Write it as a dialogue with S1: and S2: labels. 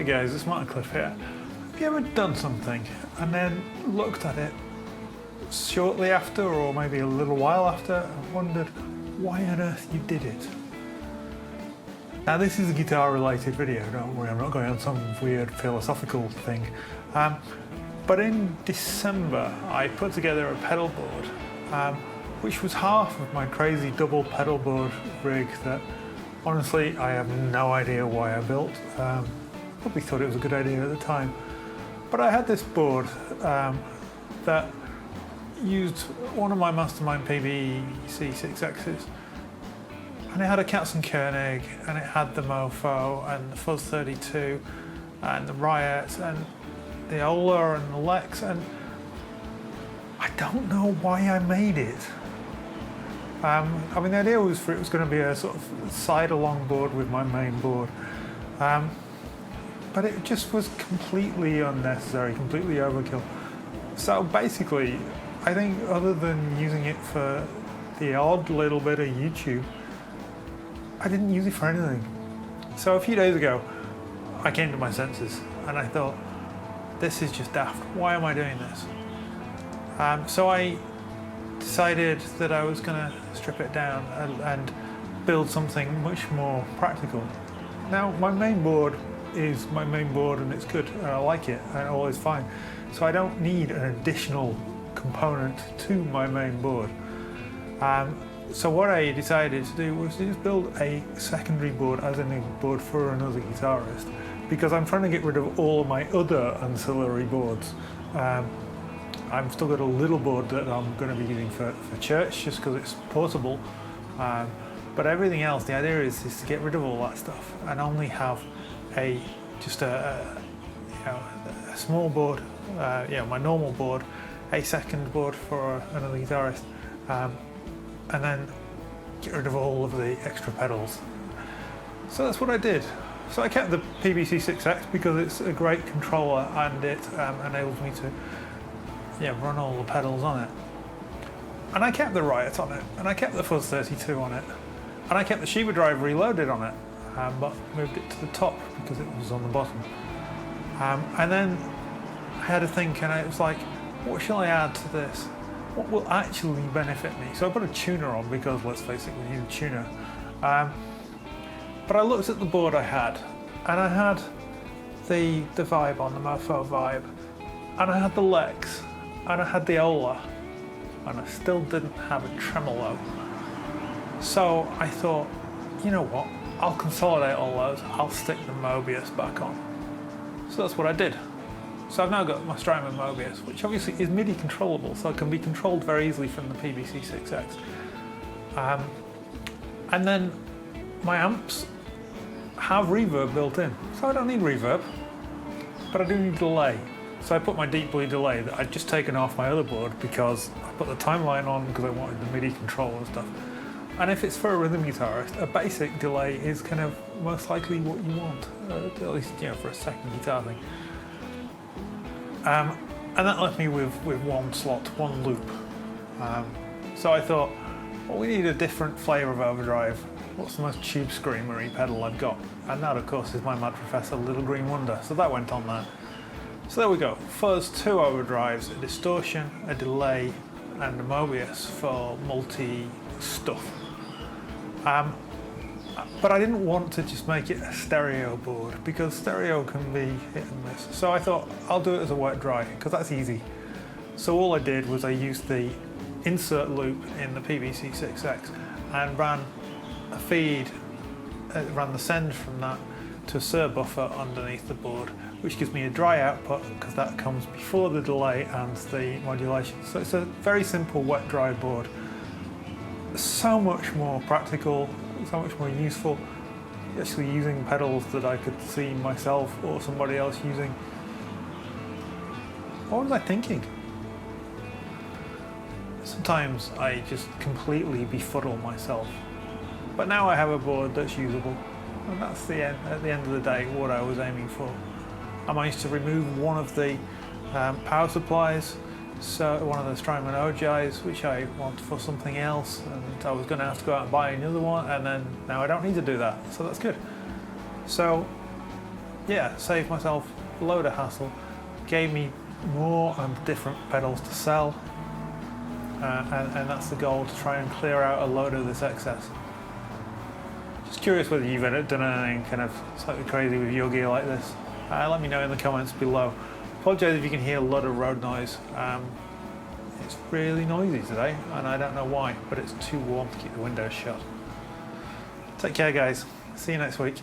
S1: Hey guys, it's Cliffe here. Have you ever done something and then looked at it shortly after, or maybe a little while after, and wondered why on earth you did it? Now this is a guitar related video, don't worry, I'm not going on some weird philosophical thing. But in December I put together a pedal board, which was half of my crazy double pedal board rig that honestly I have no idea why I built. Probably thought it was a good idea at the time. But I had this board that used one of my Mastermind PBC6Xs, and it had a Katz and Koenig, and it had the Mofo and the Fuzz 32 and the Riot and the Ola and the Lex, and I don't know why I made it. I mean, the idea was for it was going to be a sort of side-along board with my main board. But it just was completely unnecessary, completely overkill. So basically, I think other than using it for the odd little bit of YouTube, I didn't use it for anything. So a few days ago, I came to my senses and I thought, this is just daft. Why am I doing this? So I decided that I was going to strip it down and build something much more practical. Now, my main board is my main board and it's good and I like it and all is fine. So I don't need an additional component to my main board. So what I decided to do was to just build a secondary board as a new board for another guitarist, because I'm trying to get rid of all of my other ancillary boards. I've still got a little board that I'm going to be using for church just because it's portable. But everything else, the idea is to get rid of all that stuff and only have a small board, my normal board, a second board for another guitarist, and then get rid of all of the extra pedals. So that's what I did. So I kept the PBC6X because it's a great controller and it enables me to run all the pedals on it. And I kept the Riot on it, and I kept the Fuzz 32 on it, and I kept the Shiva Drive Reloaded on it. But moved it to the top because it was on the bottom. And then I had to think, and it was like, what shall I add to this? What will actually benefit me? So I put a tuner on because, let's face it, we need a tuner. But I looked at the board I had, and I had the Vibe on, the Mofo Vibe, and I had the Lex, and I had the Ola, and I still didn't have a tremolo. So I thought, you know what? I'll consolidate all those, I'll stick the Mobius back on. So that's what I did. So I've now got my Strymon Mobius, which obviously is MIDI controllable, so it can be controlled very easily from the PBC6X. And then my amps have reverb built in, so I don't need reverb, but I do need delay. So I put my Deep Blue delay that I'd just taken off my other board because I put the timeline on because I wanted the MIDI control and stuff. And if it's for a rhythm guitarist, a basic delay is kind of most likely what you want, at least for a second guitar thing. And that left me with one slot, one loop. So I thought, well, we need a different flavour of overdrive. What's the most tube screamery pedal I've got? And that, of course, is my Mad Professor Little Green Wonder. So that went on there. So there we go. Fuzz, 2 overdrives, a distortion, a delay, and a Mobius for multi-stuff. But I didn't want to just make it a stereo board because stereo can be hit and miss. So I thought I'll do it as a wet dry because that's easy. So all I did was I used the insert loop in the PBC6X and ran a feed, ran the send from that to a SIR buffer underneath the board, which gives me a dry output because that comes before the delay and the modulation. So it's a very simple wet dry board. So much more practical, so much more useful, actually using pedals that I could see myself or somebody else using. What was I thinking? Sometimes I just completely befuddle myself. But now I have a board that's usable, and that's at the end of the day what I was aiming for. I managed to remove one of the power supplies, so one of the Strymon OGIs, which I want for something else, and I was going to have to go out and buy another one, and then now I don't need to do that, so that's good. So yeah, saved myself a load of hassle, gave me more and different pedals to sell, and that's the goal, to try and clear out a load of this excess. Just curious whether you've done anything kind of slightly crazy with your gear like this. Let me know in the comments below. Apologise if you can hear a lot of road noise. It's really noisy today, and I don't know why, but it's too warm to keep the windows shut. Take care, guys. See you next week.